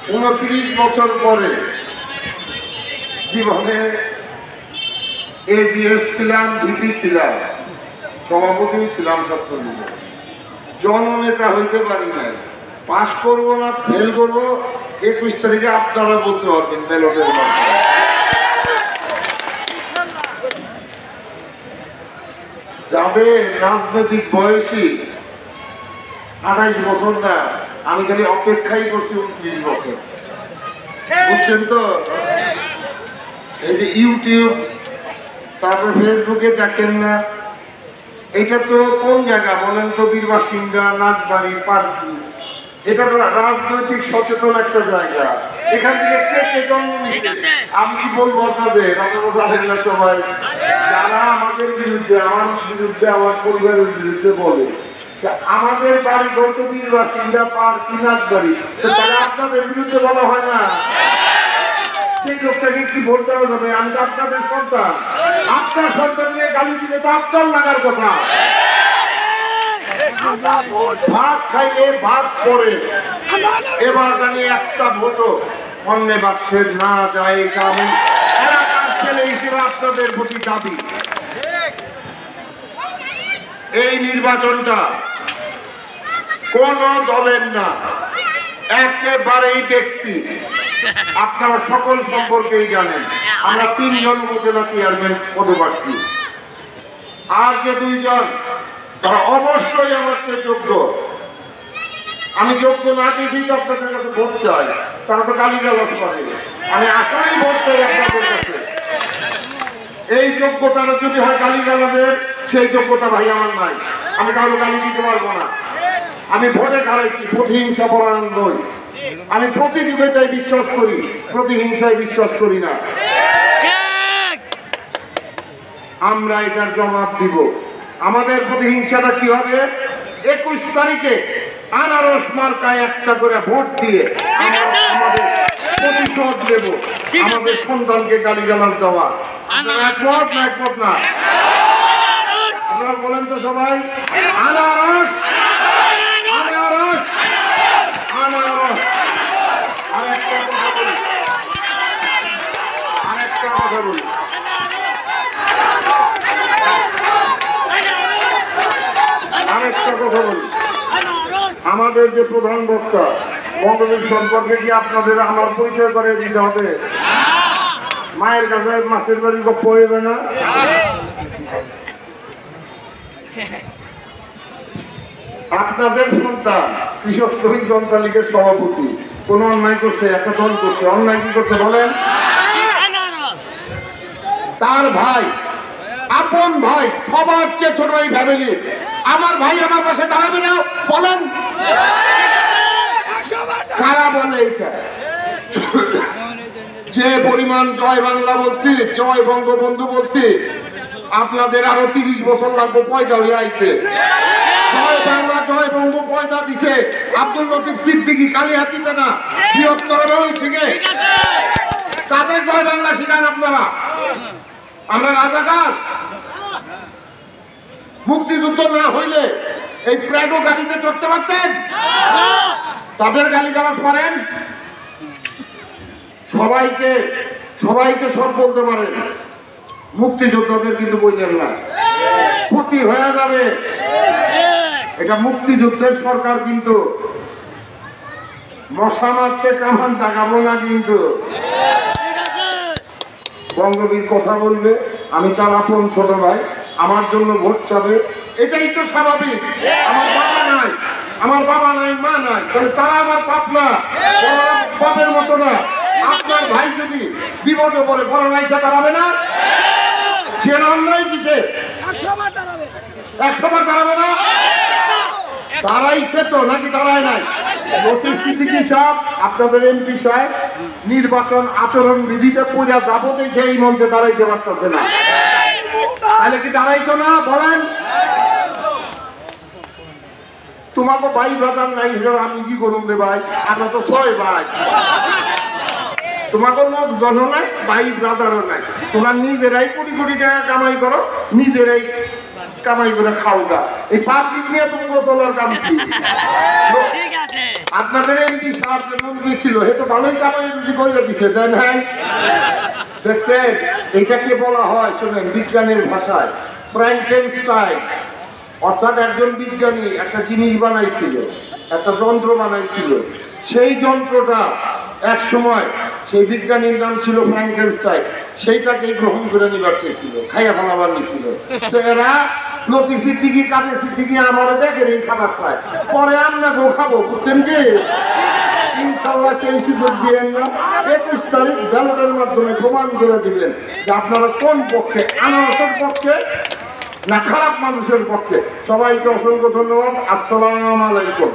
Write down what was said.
29 বছর পরে জীবনে এজিএস ছিলাম, ভিপি ছিলাম, সভাপতিও ছিলাম ছাত্রলীগে। জননেতা হইতে পারি নাই। পাস করব না ফেল করব 21 তারিখে আপনারা বলতে পারবেন ব্যালটের মাধ্যমে। যাদের রাজনৈতিক বয়সী 28 বছর না, আমি খালি অপেক্ষাই করছি 29 বছর। বুঝছেন তো? এই যে ইউটিউব, তারপর ফেসবুকে দেখেন না, এটা তো কোন জায়গা বলেন তো? বীরবাসিন্দা, নাচবাড়ি, পার্কি। এটা তো রাজনৈতিক সচেতন একটা জায়গা। এখান থেকে কে কে জন্ম নিচ্ছে? আমি কি বলবো আপনাদের? আপনারা জানেন না সবাই, যারা আমাদের বিরুদ্ধে, আমার বিরুদ্ধে, আমার পরিবারের বিরুদ্ধে বলে আমাদের বাড়ি গত বীরবাসিন্দা, পার্কি, নাচবাড়ি, তাহলে আপনাদের বিরুদ্ধে বলা হয় না? সেই লোকটাকে কি বলতে হবে? আমি তো আপনাদের সন্তান। আপনার সন্তান নিয়ে গালি দিলে তো আপনার লাগার কথা। ভাত খাইয়ে ভাত করে এবার জানি একটা ভোটও অন্য বাক্সের না যায়। এটা আমি এলাকার ছেলে হিসেবে আপনাদের প্রতি দাবি। এই নির্বাচনটা কোন দলের না, একেবারেই ব্যক্তি। আপনারা সকল সম্পর্কেই জানেন, আমরা 3 জন উপজেলা চেয়ারম্যান পদপ্রার্থী। আর যে 2 জন, তারা অবশ্যই আমার চেয়ে যোগ্য। আমি যোগ্য না দেখেই তো আপনাদের কাছে ভোট চাই। তারা তো গালিগালাজ করে। আমি আসলেই ভোট চাই আপনাদের কাছে। এই যোগ্যতাটা যদি হয় গালিগালাজের, সেই যোগ্যতা ভাই আমার নাই। আমি কারো গালি দিতে পারবো না। আমি ভোটে হারাইছি, প্রতিহিংসা পরায়ণ নই। আমি প্রতিযোগিতায় বিশ্বাস করি, প্রতিহিংসায় বিশ্বাস করি না। আমরা এটার জবাব দিব। আমাদের প্রতিহিংসাটা কি হবে? 21 তারিখে আনারস মার্কায় একটা করে ভোট দিয়ে আমাদের প্রতিশোধ দেব আমাদের সন্তানকে গালিগালাজ দেওয়া। আপনারা একমত না? একমত না? আপনারা বলেন তো সবাই, আনারস, আনারস, আনারস। আরেকটা কথা বলি, আরেকটা কথা বলি। আরেকটা কথা বলি, আমাদের যে প্রধান বক্তা বঙ্গবীর সম্পর্কে কি আপনাদের আমার পরিচয় করে দিতে হবে? মায়ের কাছে মাসের বাড়ি গপ্প হইবে না? আপনাদের সন্তান কৃষক শ্রমিক জনতা লীগের সভাপতি কোন অন্যায় করছে? একটা দল করছে। অন্যায় কি করছে বলেন? তার ভাই, আপন ভাই, সবার চেয়ে ছোট এই ফ্যামিলি, আমার ভাই আমার পাশে দাঁড়াবে না? বলেন কারা বলে এটা? যে পরিমাণ জয় বাংলা বলছি, জয় বঙ্গবন্ধু বলছি, আপনাদের আরো 30 বছর লাগবে পয়দা হয়ে আইতে। জয় বাংলা, জয় বঙ্গ পয়দা দিছে আব্দুল লতিফ সিদ্দিকী কালিহাতিতে না, বৃহত্তর থেকে। তাদের জয় বাংলা শিখান আপনারা। আমরা রাজাকার। মুক্তিযুদ্ধ না হইলে এই প্রাডো গাড়িতে চড়তে পারতেন? তাদের গালিগালাজ পারেন? সবাইকে সবাইকে সব বলতে পারেন, মুক্তিযোদ্ধাদের কিন্তু বললেন না। ক্ষতি হয়ে যাবে। এটা মুক্তিযুদ্ধের সরকার, কিন্তু মশা মারতে কামান দেখাবো না। কিন্তু বঙ্গবীর কথা বলবে, আমি তার আপন ছোট ভাই, আমার জন্য ভোট চাবে, এটাই তো স্বাভাবিক। আমার বাবা নাই, আমার বাবা নাই, মা নাই, তাহলে তারা আমার পাপ না, পাপের মতো না। আপনার ভাই যদি বিপদে পড়ে বড় নাইছা দাঁড়াবে না? সে অন্যায় কিসে? 100 বার দাঁড়াবে না? দাঁড়াইছে তো, নাকি দাঁড়ায় নাই? লতিফ সিদ্দিকী সাহেব, আপনাদের এমপি সাহেব, নির্বাচন আচরণ বিধিতে পূজা যাবো দেখে এই মঞ্চে দাঁড়াইতে পারতেছে না। তাহলে কি দাঁড়াইতো না? বলেন। তোমাকে ভাই ব্রাদার নাই, আমি কি করুন রে ভাই? আমরা তো 6 ভাই। তোমাকে লোকজন নাই, ভাই ব্রাদারও নাই। তোমার নিজেরাই কোটি কোটি টাকা কামাই করো, নিজেরাই কামাই করে খাও গা। এই পাবলিক নিয়ে তুমি চলার কাম কি? আপনাদের এমপি সাহেব যে মন্ত্রী ছিল সে তো ভালোই কামাই রুজি করে দিচ্ছে, তাই না? দেখছেন, এটাকে বলা হয়, শোনেন, বিজ্ঞানের ভাষায় ফ্র্যাঙ্কেনস্টাইন। অর্থাৎ একজন বিজ্ঞানী একটা জিনিস বানাইছিল, একটা যন্ত্র বানাইছিল। সেই যন্ত্রটা এক সময় সেই বিজ্ঞানীর নাম ছিল ফ্র্যাঙ্কেনস্টাইন, সেইটাকে গ্রহণ করে নিবার চেয়েছিল, খাইয়া ফেলাবার নিছিল। তো এরা লতিফ সিদ্দিকী, কাদের সিদ্দিকী আমারও দেখেনি খাবার চায়, পরে আমরা গো খাবো, বুঝছেন কি? ইনশাল্লাহ সেই সুযোগ দিবেন না। 21 তারিখ ব্যালটের মাধ্যমে প্রমাণ করে দিবেন যে আপনারা কোন পক্ষে, আনারসের পক্ষে না খারাপ মানুষের পক্ষে। সবাইকে অসংখ্য ধন্যবাদ। আসসালামু আলাইকুম।